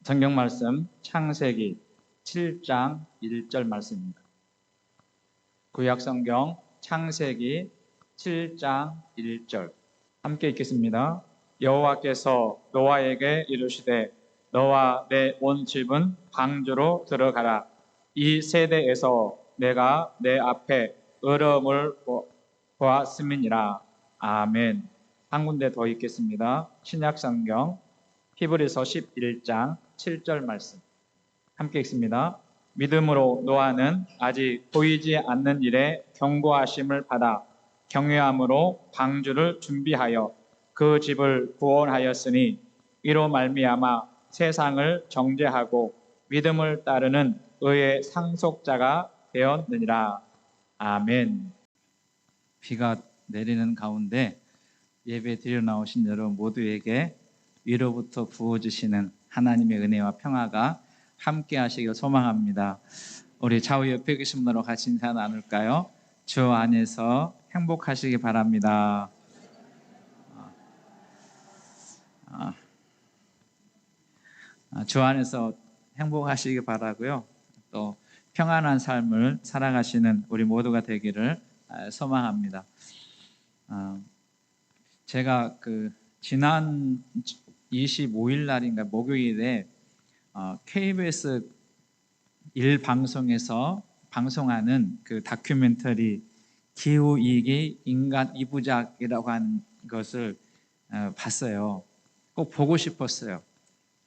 성경 말씀 창세기 7장 1절 말씀입니다. 구약 성경 창세기 7장 1절 함께 읽겠습니다. 여호와께서 노아에게 이르시되 너와 내 온 집은 방주로 들어가라. 이 세대에서 내가 내 앞에 의로움을 보았음이니라. 아멘. 한 군데 더 읽겠습니다. 신약 성경 히브리서 11장 7절 말씀 함께 읽습니다. 믿음으로 노아는 아직 보이지 않는 일에 경고하심을 받아 경외함으로 방주를 준비하여 그 집을 구원하였으니 이로 말미암아 세상을 정죄하고 믿음을 따르는 의의 상속자가 되었느니라. 아멘. 비가 내리는 가운데 예배 드려 나오신 여러분 모두에게 위로부터 부어주시는 하나님의 은혜와 평화가 함께 하시길 소망합니다. 우리 좌우 옆에 계신 분으로 같이 인사 나눌까요? 주 안에서 행복하시기 바랍니다. 주 안에서 행복하시기 바라고요. 또 평안한 삶을 살아가시는 우리 모두가 되기를 소망합니다. 제가 지난 25일 날인가 목요일에 KBS 1방송에서 방송하는 그 다큐멘터리 기후위기 인간 2부작이라고 하는 것을 봤어요. 꼭 보고 싶었어요.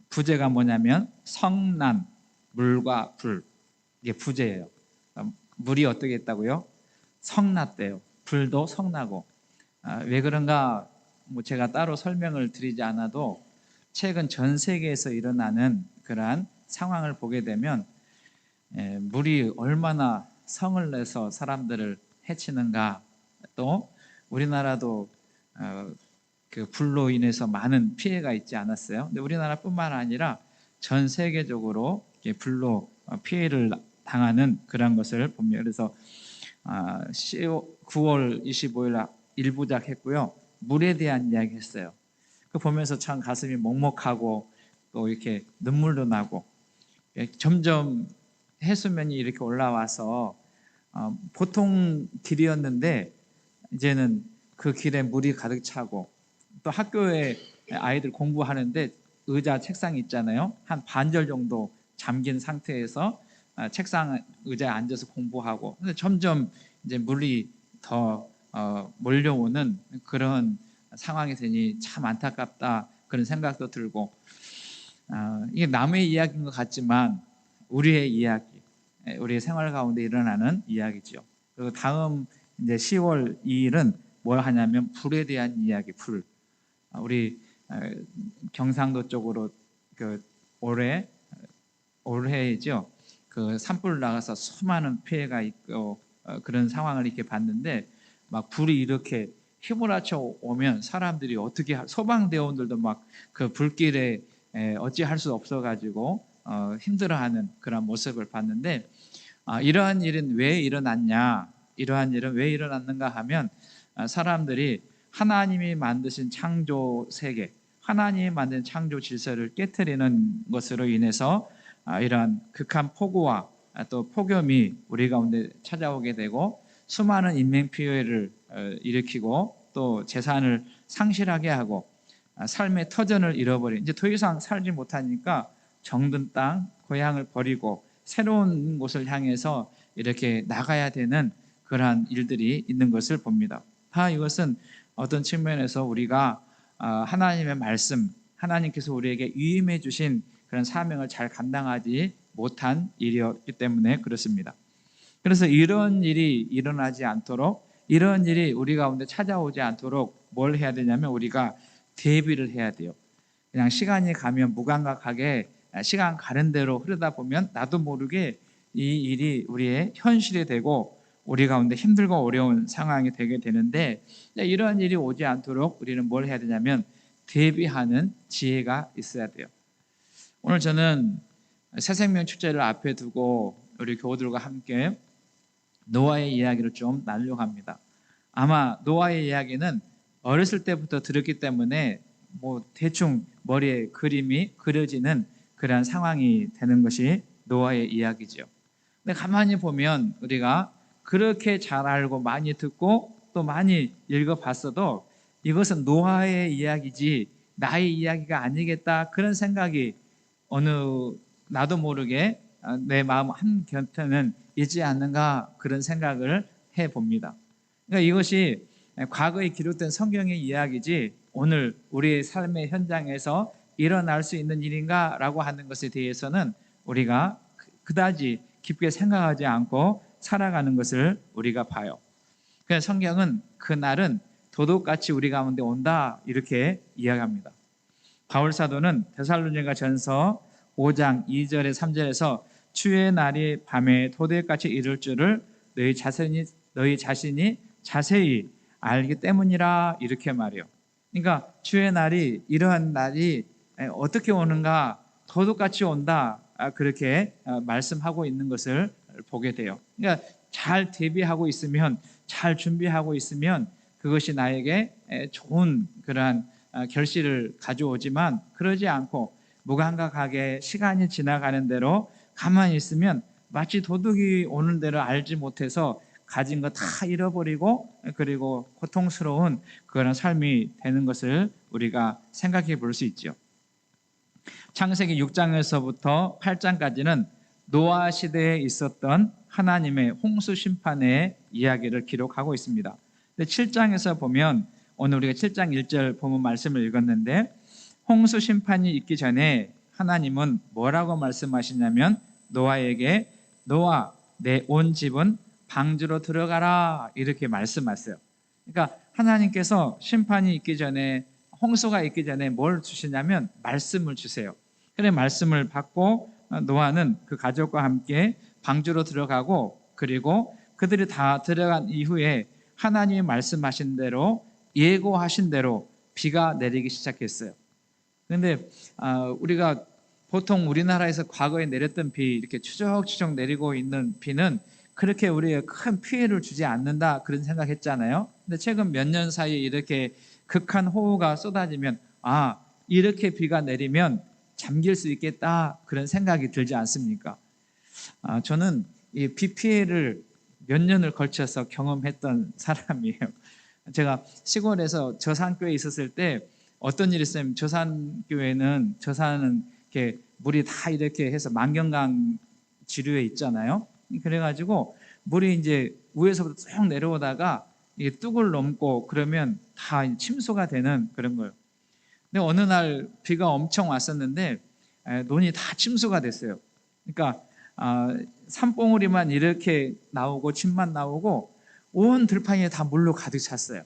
부제가 뭐냐면 성난, 물과 불. 이게 부제예요. 물이 어떻게 했다고요? 성났대요. 불도 성나고. 왜 그런가 제가 따로 설명을 드리지 않아도 최근 전 세계에서 일어나는 그러한 상황을 보게 되면 물이 얼마나 성을 내서 사람들을 해치는가, 또 우리나라도 그 불로 인해서 많은 피해가 있지 않았어요. 근데 우리나라뿐만 아니라 전 세계적으로 불로 피해를 당하는 그런 것을 봅니다. 그래서 9월 25일 날 1부작 했고요. 물에 대한 이야기 했어요. 그 보면서 참 가슴이 먹먹하고 또 이렇게 눈물도 나고, 점점 해수면이 이렇게 올라와서 보통 길이었는데 이제는 그 길에 물이 가득 차고, 또 학교에 아이들 공부하는데 의자 책상이 있잖아요. 한 반절 정도 잠긴 상태에서 책상 의자에 앉아서 공부하고, 근데 점점 이제 물이 더 몰려오는 그런 상황이 되니 참 안타깝다, 그런 생각도 들고, 이게 남의 이야기인 것 같지만 우리의 이야기, 우리의 생활 가운데 일어나는 이야기죠. 그리고 다음 이제 10월 2일은 뭘 하냐면 불에 대한 이야기. 불. 우리 경상도 쪽으로 올해죠. 산불 나가서 수많은 피해가 있고 그런 상황을 이렇게 봤는데, 막 불이 이렇게 휘몰아쳐 오면 사람들이 어떻게, 소방대원들도 막 그 불길에 어찌할 수 없어가지고 힘들어하는 그런 모습을 봤는데, 이러한 일은 왜 일어났냐, 이러한 일은 왜 일어났는가 하면 사람들이 하나님이 만드신 창조 세계, 하나님이 만든 창조 질서를 깨트리는 것으로 인해서 이러한 극한 폭우와 또 폭염이 우리 가운데 찾아오게 되고, 수많은 인명 피해를 일으키고 또 재산을 상실하게 하고 삶의 터전을 잃어버린, 이제 더 이상 살지 못하니까 정든 땅 고향을 버리고 새로운 곳을 향해서 이렇게 나가야 되는 그러한 일들이 있는 것을 봅니다. 이것은 어떤 측면에서 우리가 하나님의 말씀, 하나님께서 우리에게 위임해 주신 그런 사명을 잘 감당하지 못한 일이었기 때문에 그렇습니다. 그래서 이런 일이 일어나지 않도록, 이런 일이 우리 가운데 찾아오지 않도록 뭘 해야 되냐면 우리가 대비를 해야 돼요. 그냥 시간이 가면 무감각하게 시간 가는 대로 흐르다 보면 나도 모르게 이 일이 우리의 현실이 되고 우리 가운데 힘들고 어려운 상황이 되게 되는데, 이런 일이 오지 않도록 우리는 뭘 해야 되냐면 대비하는 지혜가 있어야 돼요. 오늘 저는 새생명 축제를 앞에 두고 우리 교우들과 함께 노아의 이야기를 좀 나누려고 합니다. 아마 노아의 이야기는 어렸을 때부터 들었기 때문에 대충 머리에 그림이 그려지는 그러한 상황이 되는 것이 노아의 이야기죠. 근데 가만히 보면 우리가 그렇게 잘 알고 많이 듣고 또 많이 읽어봤어도 이것은 노아의 이야기지 나의 이야기가 아니겠다, 그런 생각이 어느 나도 모르게 내 마음 한켠에는 있지 않는가, 그런 생각을 해봅니다. 그러니까 이것이 과거에 기록된 성경의 이야기지 오늘 우리의 삶의 현장에서 일어날 수 있는 일인가 라고 하는 것에 대해서는 우리가 그다지 깊게 생각하지 않고 살아가는 것을 우리가 봐요. 그래서 성경은 그날은 도둑같이 우리 가운데 온다 이렇게 이야기합니다. 바울 사도는 데살로니가 전서 5장 2절에 3절에서 주의 날이 밤에 도둑같이 이룰 줄을 너희 자신이 자세히 알기 때문이라 이렇게 말해요. 그러니까 주의 날이, 이러한 날이 어떻게 오는가, 도둑같이 온다, 그렇게 말씀하고 있는 것을 보게 돼요. 그러니까 잘 대비하고 있으면, 잘 준비하고 있으면 그것이 나에게 좋은 그러한 결실을 가져오지만, 그러지 않고 무감각하게 시간이 지나가는 대로 가만히 있으면 마치 도둑이 오는 대로 알지 못해서 가진 거 다 잃어버리고 그리고 고통스러운 그런 삶이 되는 것을 우리가 생각해 볼 수 있죠. 창세기 6장에서부터 8장까지는 노아 시대에 있었던 하나님의 홍수 심판의 이야기를 기록하고 있습니다. 7장에서 보면, 오늘 우리가 7장 1절 본문 말씀을 읽었는데, 홍수 심판이 있기 전에 하나님은 뭐라고 말씀하시냐면 노아에게 노아, 내 온 집은 방주로 들어가라 이렇게 말씀하세요. 그러니까 하나님께서 심판이 있기 전에, 홍수가 있기 전에 뭘 주시냐면 말씀을 주세요. 그래 말씀을 받고 노아는 그 가족과 함께 방주로 들어가고, 그리고 그들이 다 들어간 이후에 하나님이 말씀하신 대로, 예고하신 대로 비가 내리기 시작했어요. 그런데 우리가 보통 우리나라에서 과거에 내렸던 비, 이렇게 추적추적 내리고 있는 비는 그렇게 우리에게 큰 피해를 주지 않는다, 그런 생각했잖아요. 근데 최근 몇 년 사이에 이렇게 극한 호우가 쏟아지면 이렇게 비가 내리면 잠길 수 있겠다, 그런 생각이 들지 않습니까? 저는 이 비 피해를 몇 년을 걸쳐서 경험했던 사람이에요. 제가 시골에서 저산교회에 있었을 때 어떤 일이 있으면, 저산은 이렇게 물이 다 이렇게 해서 만경강 지류에 있잖아요. 그래가지고 물이 이제 위에서부터 쭉 내려오다가 이게 뚝을 넘고 그러면 다 침수가 되는 그런 거예요. 근데 어느 날 비가 엄청 왔었는데 논이 다 침수가 됐어요. 그러니까 산봉우리만 이렇게 나오고 집만 나오고 온 들판이 다 물로 가득 찼어요.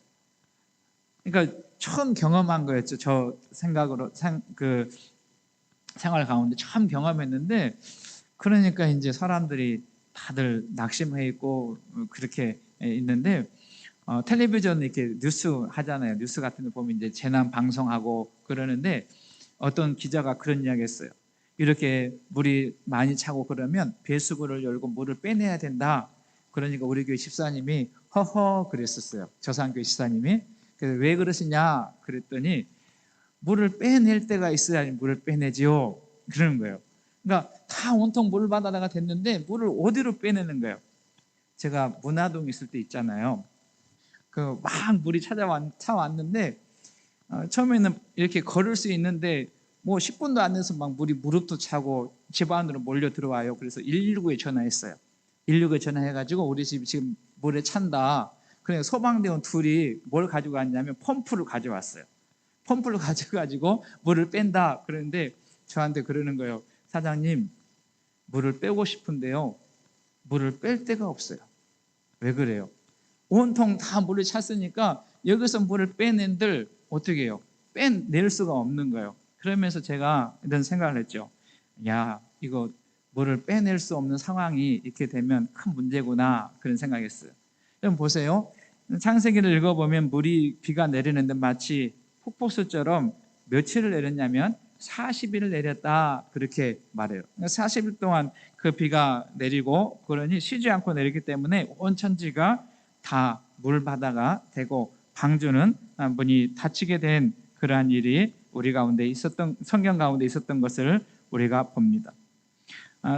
그러니까 처음 경험한 거였죠. 저 생각으로 그 생활 가운데 처음 경험했는데, 그러니까 이제 사람들이 다들 낙심해 있고 그렇게 있는데, 텔레비전 이렇게 뉴스 하잖아요. 뉴스 같은 거 보면 이제 재난 방송하고 그러는데, 어떤 기자가 그런 이야기 했어요. 이렇게 물이 많이 차고 그러면 배수구를 열고 물을 빼내야 된다. 그러니까 우리 교회 집사님이 허허 그랬었어요. 저산교회 집사님이. 그래서 왜 그러시냐 그랬더니, 물을 빼낼 때가 있어야 물을 빼내지요, 그러는 거예요. 그러니까 다 온통 물 바다가 됐는데 물을 어디로 빼내는 거예요? 제가 문화동 있을 때 있잖아요. 그 막 물이 차왔는데 처음에는 이렇게 걸을 수 있는데 뭐 10분도 안 돼서 막 물이 무릎도 차고 집 안으로 몰려 들어와요. 그래서 119에 전화했어요. 119에 전화해가지고 우리 집 지금 물에 찬다. 그래서 소방대원 둘이 뭘 가지고 왔냐면 펌프를 가져왔어요. 펌프를 가져가지고 물을 뺀다. 그런데 저한테 그러는 거예요. 사장님, 물을 빼고 싶은데요, 물을 뺄 데가 없어요. 왜 그래요? 온통 다 물을 찼으니까 여기서 물을 빼낸들 어떻게 해요? 빼낼 수가 없는 거예요. 그러면서 제가 이런 생각을 했죠. 이거 물을 빼낼 수 없는 상황이 이렇게 되면 큰 문제구나, 그런 생각했어요. 여러분 보세요. 창세기를 읽어보면 비가 내리는데 마치 폭포수처럼 며칠을 내렸냐면 40일을 내렸다, 그렇게 말해요. 40일 동안 그 비가 내리고, 그러니 쉬지 않고 내리기 때문에 온 천지가 다 물바다가 되고 방주는 문이 닫히게 된 그러한 일이 우리 가운데 있었던, 성경 가운데 있었던 것을 우리가 봅니다.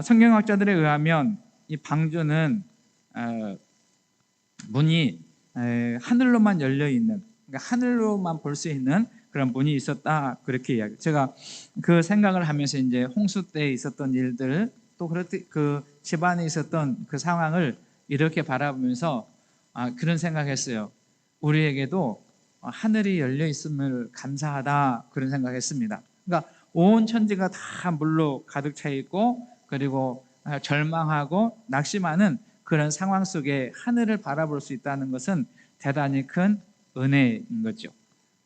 성경학자들에 의하면 이 방주는 문이 하늘로만 열려 있는, 그러니까 하늘로만 볼 수 있는 그런 문이 있었다, 그렇게 이야기. 제가 그 생각을 하면서 이제 홍수 때 있었던 일들, 또 그렇듯 그 집안에 있었던 그 상황을 이렇게 바라보면서 그런 생각했어요. 우리에게도 하늘이 열려 있음을 감사하다, 그런 생각했습니다. 그러니까 온 천지가 다 물로 가득 차 있고, 그리고 절망하고 낙심하는 그런 상황 속에 하늘을 바라볼 수 있다는 것은 대단히 큰 은혜인 거죠.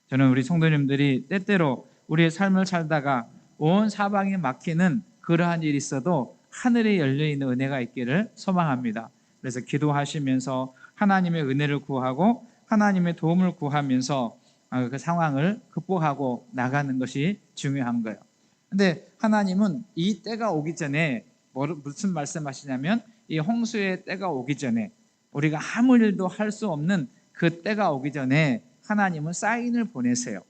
저는 우리 성도님들이 때때로 우리의 삶을 살다가 온 사방이 막히는 그러한 일이 있어도 하늘이 열려있는 은혜가 있기를 소망합니다. 그래서 기도하시면서 하나님의 은혜를 구하고 하나님의 도움을 구하면서 그 상황을 극복하고 나가는 것이 중요한 거예요. 근데 하나님은 이 때가 오기 전에 무슨 말씀하시냐면, 이 홍수의 때가 오기 전에, 우리가 아무 일도 할 수 없는 그 때가 오기 전에 하나님은 사인을 보내세요.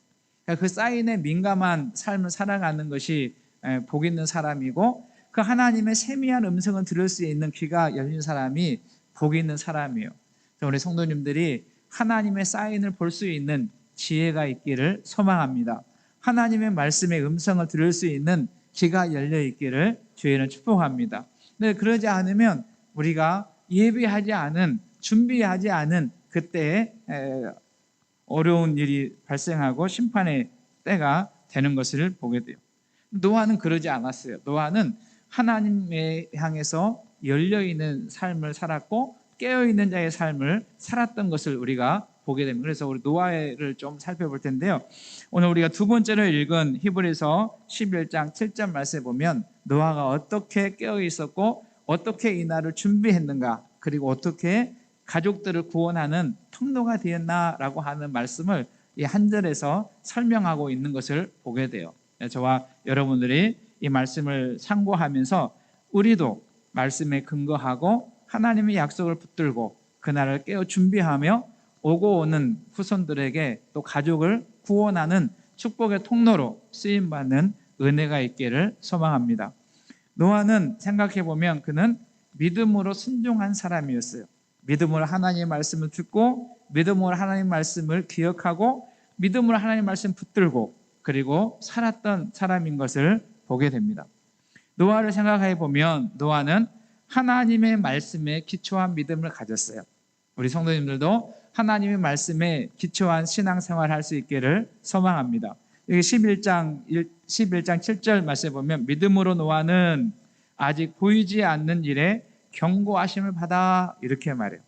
그러니까 그 사인에 민감한 삶을 살아가는 것이 복 있는 사람이고, 그 하나님의 세미한 음성을 들을 수 있는 귀가 열린 사람이 복 있는 사람이에요. 우리 성도님들이 하나님의 사인을 볼 수 있는 지혜가 있기를 소망합니다. 하나님의 말씀의 음성을 들을 수 있는 귀가 열려 있기를 주의는 축복합니다. 근데 그러지 않으면 우리가 예비하지 않은, 준비하지 않은 그때에 어려운 일이 발생하고 심판의 때가 되는 것을 보게 돼요. 노아는 그러지 않았어요. 노아는 하나님에 향해서 열려있는 삶을 살았고 깨어있는 자의 삶을 살았던 것을 우리가 보게 됩니다. 그래서 우리 노아를 좀 살펴볼 텐데요. 오늘 우리가 두 번째로 읽은 히브리서 11장 7절 말씀에 보면 노아가 어떻게 깨어있었고 어떻게 이 날을 준비했는가, 그리고 어떻게 가족들을 구원하는 통로가 되었나라고 하는 말씀을 이 한 절에서 설명하고 있는 것을 보게 돼요. 저와 여러분들이 이 말씀을 참고하면서 우리도 말씀에 근거하고 하나님의 약속을 붙들고 그날을 깨어 준비하며 오고 오는 후손들에게 또 가족을 구원하는 축복의 통로로 쓰임받는 은혜가 있기를 소망합니다. 노아는 생각해보면 그는 믿음으로 순종한 사람이었어요. 믿음으로 하나님의 말씀을 듣고 믿음으로 하나님의 말씀을 기억하고 믿음으로 하나님의 말씀 붙들고 그리고 살았던 사람인 것을 보게 됩니다. 노아를 생각해 보면 노아는 하나님의 말씀에 기초한 믿음을 가졌어요. 우리 성도님들도 하나님의 말씀에 기초한 신앙생활을 할 수 있기를 소망합니다. 여기 11장 7절 말씀에 보면 믿음으로 노아는 아직 보이지 않는 일에 경고하심을 받아, 이렇게 말해요.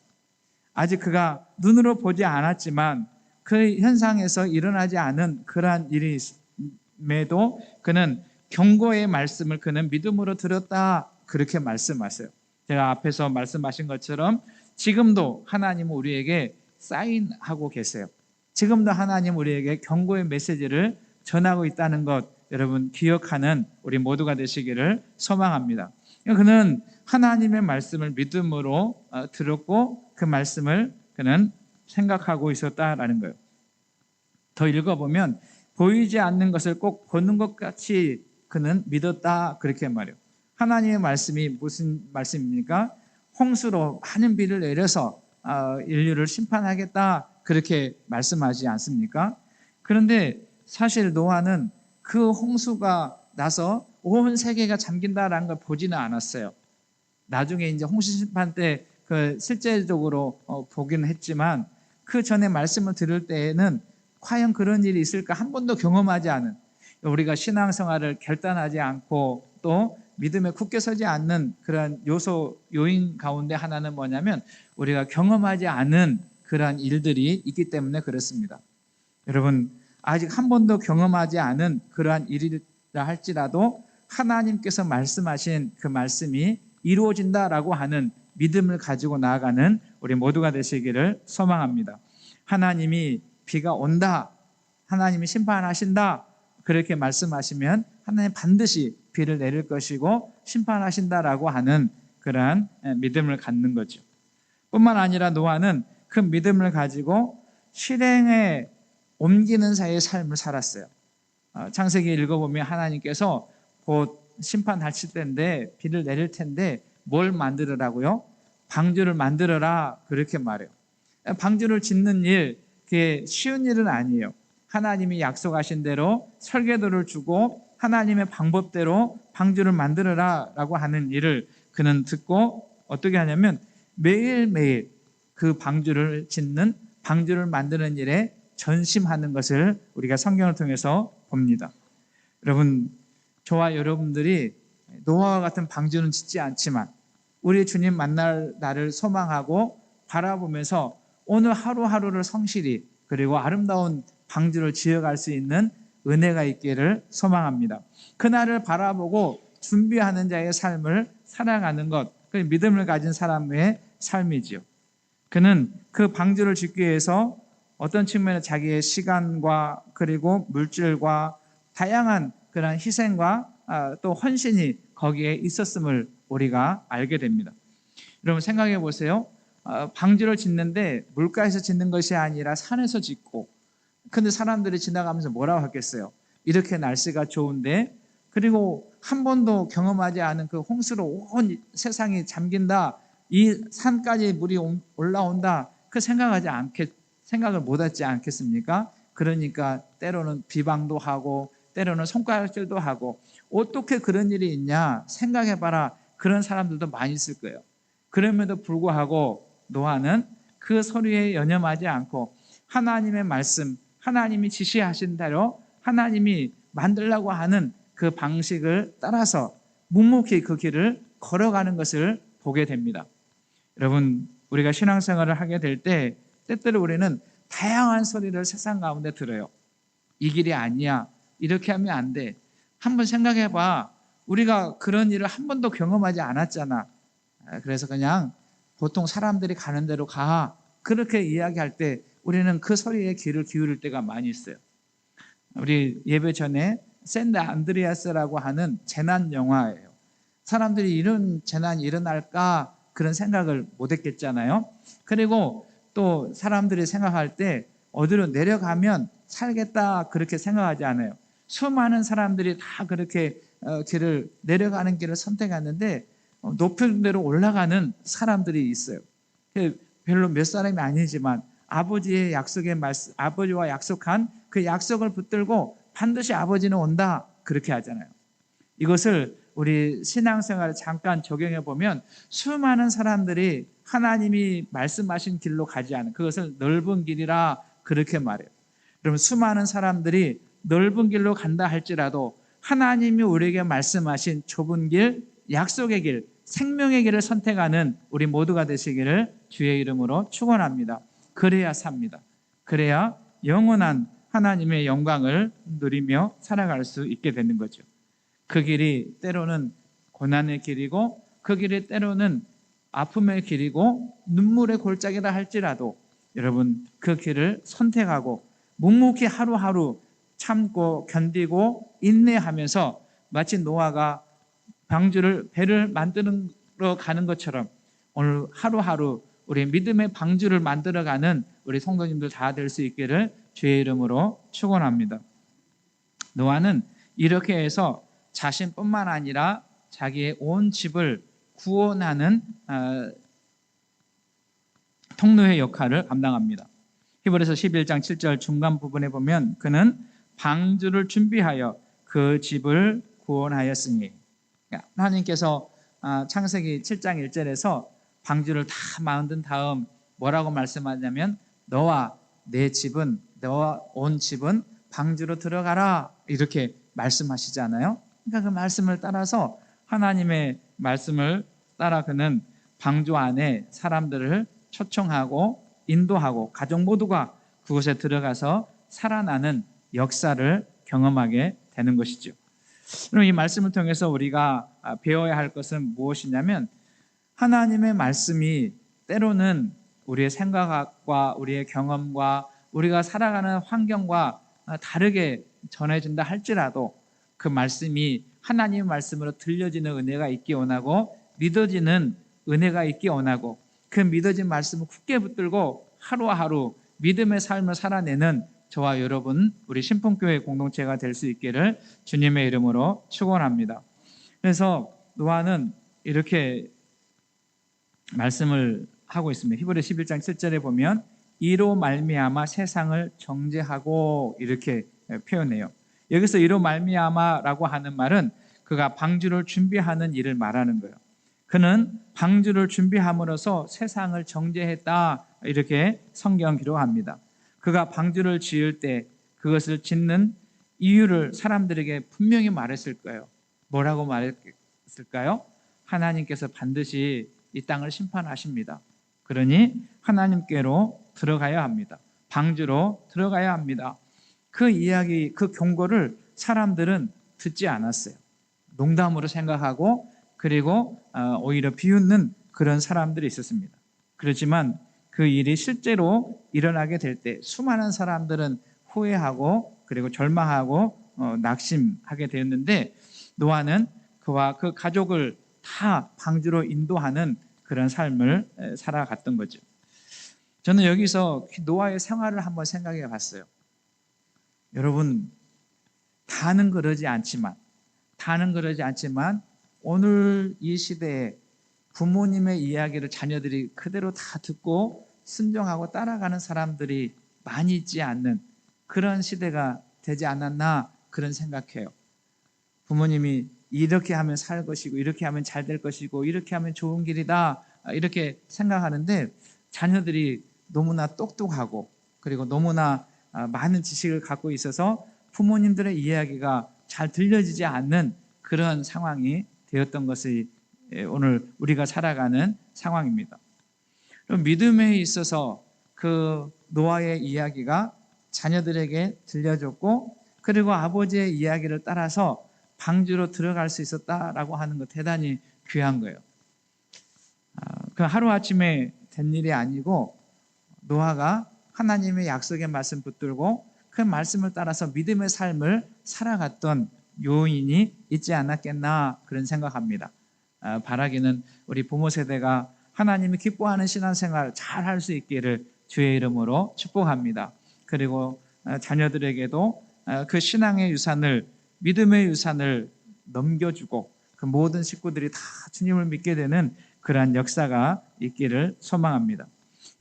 아직 그가 눈으로 보지 않았지만 그 현상에서 일어나지 않은 그러한 일이 있음에도 그는 경고의 말씀을 그는 믿음으로 들었다, 그렇게 말씀하세요. 제가 앞에서 말씀하신 것처럼 지금도 하나님은 우리에게 사인하고 계세요. 지금도 하나님 우리에게 경고의 메시지를 전하고 있다는 것, 여러분 기억하는 우리 모두가 되시기를 소망합니다. 그는 하나님의 말씀을 믿음으로 들었고 그 말씀을 그는 생각하고 있었다라는 거예요. 더 읽어보면 보이지 않는 것을 꼭 보는 것 같이 그는 믿었다, 그렇게 말해요. 하나님의 말씀이 무슨 말씀입니까? 홍수로 많은 비를 내려서 인류를 심판하겠다, 그렇게 말씀하지 않습니까? 그런데 사실 노아는 그 홍수가 나서 온 세계가 잠긴다라는 걸 보지는 않았어요. 나중에 이제 홍수 심판 때 그 실제적으로 보기는 했지만 그 전에 말씀을 들을 때에는 과연 그런 일이 있을까 한 번도 경험하지 않은, 우리가 신앙생활을 결단하지 않고 또 믿음에 굳게 서지 않는 그런 요인 가운데 하나는 뭐냐면 우리가 경험하지 않은 그러한 일들이 있기 때문에 그렇습니다. 여러분, 아직 한 번도 경험하지 않은 그러한 일이라 할지라도 하나님께서 말씀하신 그 말씀이 이루어진다라고 하는 믿음을 가지고 나아가는 우리 모두가 되시기를 소망합니다. 하나님이 비가 온다, 하나님이 심판하신다, 그렇게 말씀하시면 하나님 반드시 비를 내릴 것이고 심판하신다라고 하는 그러한 믿음을 갖는 거죠. 뿐만 아니라 노아는 그 믿음을 가지고 실행에 옮기는 자의 삶을 살았어요. 창세기 읽어보면 하나님께서 곧 심판하실 텐데 비를 내릴 텐데 뭘 만들으라고요? 방주를 만들어라 그렇게 말해요. 방주를 짓는 일 그게 쉬운 일은 아니에요. 하나님이 약속하신 대로 설계도를 주고 하나님의 방법대로 방주를 만들어라 라고 하는 일을 그는 듣고 어떻게 하냐면 매일매일 그 방주를 짓는 방주를 만드는 일에 전심하는 것을 우리가 성경을 통해서 봅니다. 여러분, 저와 여러분들이 노아와 같은 방주는 짓지 않지만 우리 주님 만날 날을 소망하고 바라보면서 오늘 하루하루를 성실히 그리고 아름다운 방주를 지어갈 수 있는 은혜가 있기를 소망합니다. 그날을 바라보고 준비하는 자의 삶을 살아가는 것, 그 믿음을 가진 사람의 삶이지요. 그는 그 방주를 짓기 위해서 어떤 측면에 자기의 시간과 그리고 물질과 다양한 그런 희생과 또 헌신이 거기에 있었음을 우리가 알게 됩니다. 여러분 생각해 보세요. 방주를 짓는데 물가에서 짓는 것이 아니라 산에서 짓고, 근데 사람들이 지나가면서 뭐라고 하겠어요? 이렇게 날씨가 좋은데, 그리고 한 번도 경험하지 않은 그 홍수로 온 세상이 잠긴다, 이 산까지 물이 올라온다, 그 생각을 못하지 않겠습니까? 그러니까 때로는 비방도 하고 때로는 손가락질도 하고, 어떻게 그런 일이 있냐 생각해봐라, 그런 사람들도 많이 있을 거예요. 그럼에도 불구하고 노아는 그 소리에 연연하지 않고 하나님의 말씀, 하나님이 지시하신 대로 하나님이 만들려고 하는 그 방식을 따라서 묵묵히 그 길을 걸어가는 것을 보게 됩니다. 여러분, 우리가 신앙생활을 하게 될 때 때때로 우리는 다양한 소리를 세상 가운데 들어요. 이 길이 아니야, 이렇게 하면 안 돼. 한번 생각해봐. 우리가 그런 일을 한 번도 경험하지 않았잖아. 그래서 그냥 보통 사람들이 가는 대로 가, 그렇게 이야기할 때 우리는 그 소리에 귀를 기울일 때가 많이 있어요. 우리 예배 전에 샌드 안드레아스라고 하는 재난 영화예요. 사람들이 이런 재난이 일어날까 그런 생각을 못 했겠잖아요. 그리고 또 사람들이 생각할 때 어디로 내려가면 살겠다 그렇게 생각하지 않아요. 수많은 사람들이 다 그렇게 길을 내려가는 길을 선택하는데 높은 데로 올라가는 사람들이 있어요. 별로 몇 사람이 아니지만 아버지의 약속의 말씀, 아버지와 약속한 그 약속을 붙들고 반드시 아버지는 온다 그렇게 하잖아요. 이것을 우리 신앙생활에 잠깐 적용해 보면 수많은 사람들이 하나님이 말씀하신 길로 가지 않은, 그것을 넓은 길이라 그렇게 말해요. 여러분, 수많은 사람들이 넓은 길로 간다 할지라도 하나님이 우리에게 말씀하신 좁은 길, 약속의 길, 생명의 길을 선택하는 우리 모두가 되시기를 주의 이름으로 축원합니다. 그래야 삽니다. 그래야 영원한 하나님의 영광을 누리며 살아갈 수 있게 되는 거죠. 그 길이 때로는 고난의 길이고 그 길이 때로는 아픔의 길이고 눈물의 골짜기라 할지라도 여러분 그 길을 선택하고 묵묵히 하루하루 참고 견디고 인내하면서 마치 노아가 배를 만들어 가는 것처럼 오늘 하루하루 우리 믿음의 방주를 만들어가는 우리 성도님들 다 될 수 있기를 주의 이름으로 축원합니다. 노아는 이렇게 해서 자신뿐만 아니라 자기의 온 집을 구원하는 통로의 역할을 감당합니다. 히브리서 11장 7절 중간 부분에 보면 그는 방주를 준비하여 그 집을 구원하였으니, 하나님께서 창세기 7장 1절에서 방주를 다 만든 다음 뭐라고 말씀하냐면 너와 내 집은, 너와 온 집은 방주로 들어가라 이렇게 말씀하시잖아요. 그러니까 그 말씀을 따라서 하나님의 말씀을 따라 그는 방주 안에 사람들을 초청하고 인도하고 가족 모두가 그곳에 들어가서 살아나는 역사를 경험하게 되는 것이죠. 그럼 이 말씀을 통해서 우리가 배워야 할 것은 무엇이냐면 하나님의 말씀이 때로는 우리의 생각과 우리의 경험과 우리가 살아가는 환경과 다르게 전해진다 할지라도 그 말씀이 하나님의 말씀으로 들려지는 은혜가 있기 원하고 믿어지는 은혜가 있기 원하고 그 믿어진 말씀을 굳게 붙들고 하루하루 믿음의 삶을 살아내는 저와 여러분 우리 신풍교회 공동체가 될 수 있기를 주님의 이름으로 축원합니다. 그래서 노아는 이렇게 말씀을 하고 있습니다. 히브리 11장 7절에 보면 이로 말미암아 세상을 정죄하고 이렇게 표현해요. 여기서 이로 말미암아라고 하는 말은 그가 방주를 준비하는 일을 말하는 거예요. 그는 방주를 준비함으로써 세상을 정죄했다 이렇게 성경 기록합니다. 그가 방주를 지을 때 그것을 짓는 이유를 사람들에게 분명히 말했을 거예요. 뭐라고 말했을까요? 하나님께서 반드시 이 땅을 심판하십니다. 그러니 하나님께로 들어가야 합니다. 방주로 들어가야 합니다. 그 이야기, 그 경고를 사람들은 듣지 않았어요. 농담으로 생각하고 그리고 오히려 비웃는 그런 사람들이 있었습니다. 그렇지만 그 일이 실제로 일어나게 될 때 수많은 사람들은 후회하고 그리고 절망하고 낙심하게 되었는데 노아는 그와 그 가족을 다 방주로 인도하는 그런 삶을 살아갔던 거죠. 저는 여기서 노아의 생활을 한번 생각해 봤어요. 여러분, 다는 그러지 않지만 오늘 이 시대에 부모님의 이야기를 자녀들이 그대로 다 듣고 순종하고 따라가는 사람들이 많이 있지 않는 그런 시대가 되지 않았나 그런 생각해요. 부모님이 이렇게 하면 살 것이고 이렇게 하면 잘 될 것이고 이렇게 하면 좋은 길이다 이렇게 생각하는데 자녀들이 너무나 똑똑하고 그리고 너무나 많은 지식을 갖고 있어서 부모님들의 이야기가 잘 들려지지 않는 그런 상황이 되었던 것이 오늘 우리가 살아가는 상황입니다. 믿음에 있어서 그 노아의 이야기가 자녀들에게 들려졌고 그리고 아버지의 이야기를 따라서 방주로 들어갈 수 있었다라고 하는 것 대단히 귀한 거예요. 그 하루아침에 된 일이 아니고 노아가 하나님의 약속의 말씀 붙들고 그 말씀을 따라서 믿음의 삶을 살아갔던 요인이 있지 않았겠나 그런 생각합니다. 바라기는 우리 부모 세대가 하나님이 기뻐하는 신앙생활 잘 할 수 있기를 주의 이름으로 축복합니다. 그리고 자녀들에게도 그 신앙의 유산을 믿음의 유산을 넘겨주고 그 모든 식구들이 다 주님을 믿게 되는 그러한 역사가 있기를 소망합니다.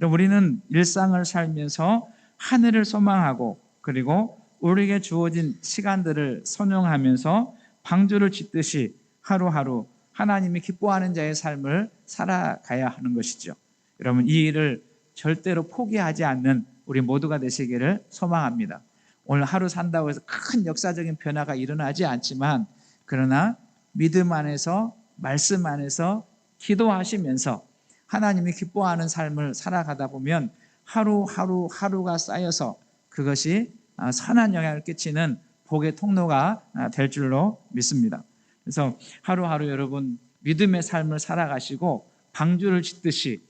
우리는 일상을 살면서 하늘을 소망하고 그리고 우리에게 주어진 시간들을 선용하면서 방주를 짓듯이 하루하루 하나님이 기뻐하는 자의 삶을 살아가야 하는 것이죠. 여러분, 이 일을 절대로 포기하지 않는 우리 모두가 되시기를 소망합니다. 오늘 하루 산다고 해서 큰 역사적인 변화가 일어나지 않지만 그러나 믿음 안에서 말씀 안에서 기도하시면서 하나님이 기뻐하는 삶을 살아가다 보면 하루가 쌓여서 그것이 선한 영향을 끼치는 복의 통로가 될 줄로 믿습니다. 그래서 하루하루 여러분 믿음의 삶을 살아가시고 방주를 짓듯이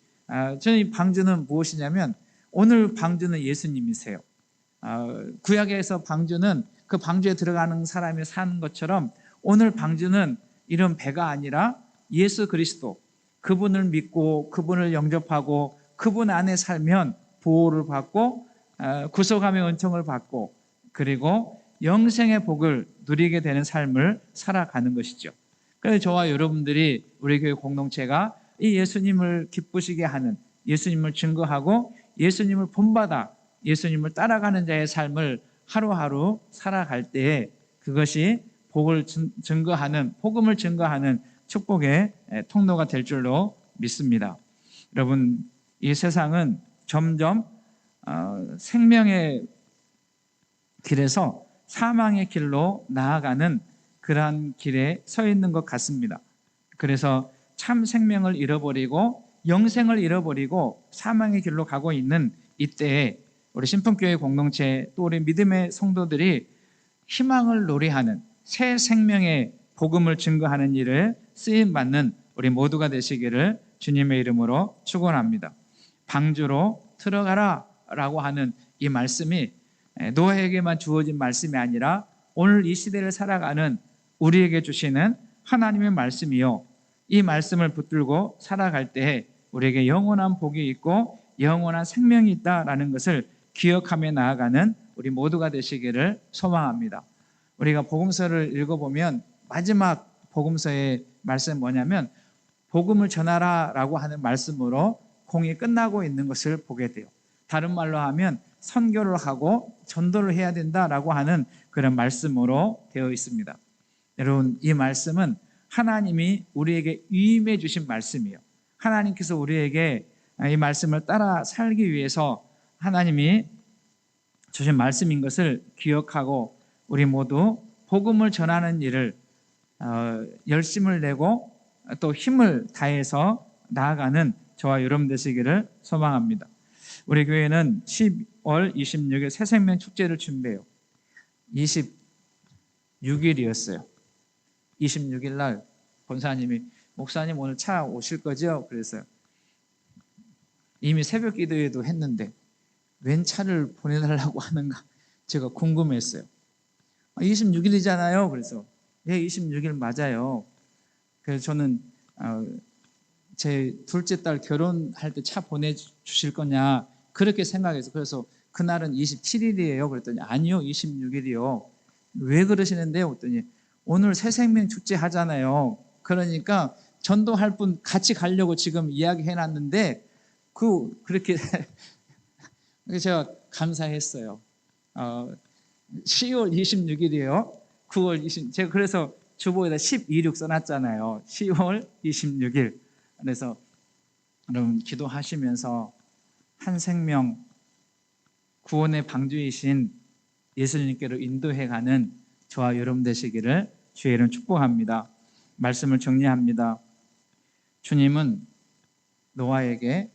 저는 이 방주는 무엇이냐면 오늘 방주는 예수님이세요. 구약에서 방주는 그 방주에 들어가는 사람이 사는 것처럼 오늘 방주는 이런 배가 아니라 예수 그리스도 그분을 믿고 그분을 영접하고 그분 안에 살면 보호를 받고 구속함의 은총을 받고 그리고 영생의 복을 누리게 되는 삶을 살아가는 것이죠. 그래서 저와 여러분들이 우리 교회 공동체가 이 예수님을 기쁘시게 하는 예수님을 증거하고 예수님을 본받아 예수님을 따라가는 자의 삶을 하루하루 살아갈 때에 그것이 복을 증거하는 복음을 증거하는 축복의 통로가 될 줄로 믿습니다. 여러분, 이 세상은 점점 생명의 길에서 사망의 길로 나아가는 그러한 길에 서 있는 것 같습니다. 그래서 참 생명을 잃어버리고 영생을 잃어버리고 사망의 길로 가고 있는 이때에 우리 신풍교회 공동체 또 우리 믿음의 성도들이 희망을 노래하는 새 생명의 복음을 증거하는 일을 쓰임받는 우리 모두가 되시기를 주님의 이름으로 축원합니다. 방주로 들어가라 라고 하는 이 말씀이 노아에게만 주어진 말씀이 아니라 오늘 이 시대를 살아가는 우리에게 주시는 하나님의 말씀이요, 이 말씀을 붙들고 살아갈 때에 우리에게 영원한 복이 있고 영원한 생명이 있다라는 것을 기억하며 나아가는 우리 모두가 되시기를 소망합니다. 우리가 복음서를 읽어보면 마지막 복음서의 말씀은 뭐냐면 복음을 전하라라고 하는 말씀으로 공이 끝나고 있는 것을 보게 돼요. 다른 말로 하면 선교를 하고 전도를 해야 된다라고 하는 그런 말씀으로 되어 있습니다. 여러분, 이 말씀은 하나님이 우리에게 위임해 주신 말씀이에요. 하나님께서 우리에게 이 말씀을 따라 살기 위해서 하나님이 주신 말씀인 것을 기억하고 우리 모두 복음을 전하는 일을 열심을 내고 또 힘을 다해서 나아가는 저와 여러분 되시기를 소망합니다. 우리 교회는 10월 26일 새생명 축제를 준비해요. 26일이었어요. 26일 날 권사님이 목사님 오늘 차 오실 거죠? 그랬어요. 이미 새벽 기도회도 했는데 웬 차를 보내달라고 하는가 제가 궁금했어요. 26일이잖아요. 그래서 네, 26일 맞아요. 그래서 저는 제 둘째 딸 결혼할 때 차 보내주실 거냐 그렇게 생각해서 그래서 그날은 27일이에요. 그랬더니 아니요 26일이요. 왜 그러시는데요? 그랬더니 오늘 새생명 축제 하잖아요. 그러니까 전도할 분 같이 가려고 지금 이야기해놨는데 그렇게 제가 감사했어요. 10월 26일이에요. 9월 20 제가 그래서 주보에다 12.6 써놨잖아요. 10월 26일. 그래서 여러분 기도하시면서 한 생명 구원의 방주이신 예수님께로 인도해가는 저와 여러분 되시기를 주의 이름 축복합니다. 말씀을 정리합니다. 주님은 노아에게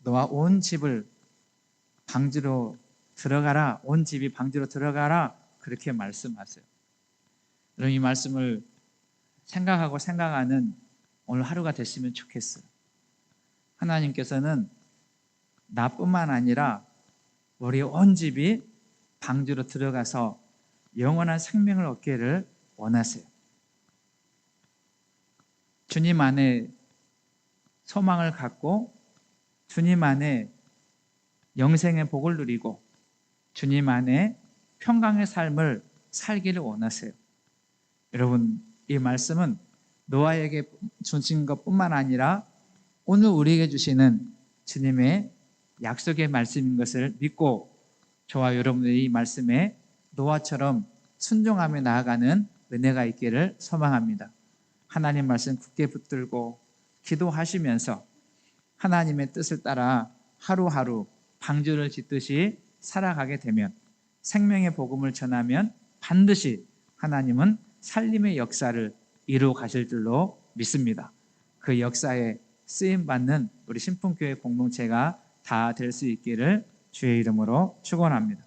너와 온 집을 방주로 들어가라. 온 집이 방주로 들어가라. 그렇게 말씀하세요. 여러분 이 말씀을 생각하고 생각하는 오늘 하루가 됐으면 좋겠어요. 하나님께서는 나뿐만 아니라 우리 온 집이 방주로 들어가서 영원한 생명을 얻기를 원하세요. 주님 안에 소망을 갖고 주님 안에 영생의 복을 누리고 주님 안에 평강의 삶을 살기를 원하세요. 여러분 이 말씀은 노아에게 주신 것뿐만 아니라 오늘 우리에게 주시는 주님의 약속의 말씀인 것을 믿고 저와 여러분들이 이 말씀에 노아처럼 순종하며 나아가는 은혜가 있기를 소망합니다. 하나님 말씀 굳게 붙들고 기도하시면서 하나님의 뜻을 따라 하루하루 방주를 짓듯이 살아가게 되면 생명의 복음을 전하면 반드시 하나님은 살림의 역사를 이루어 가실 줄로 믿습니다. 그 역사에 쓰임받는 우리 신풍교회 공동체가 다 될 수 있기를 주의 이름으로 축원합니다.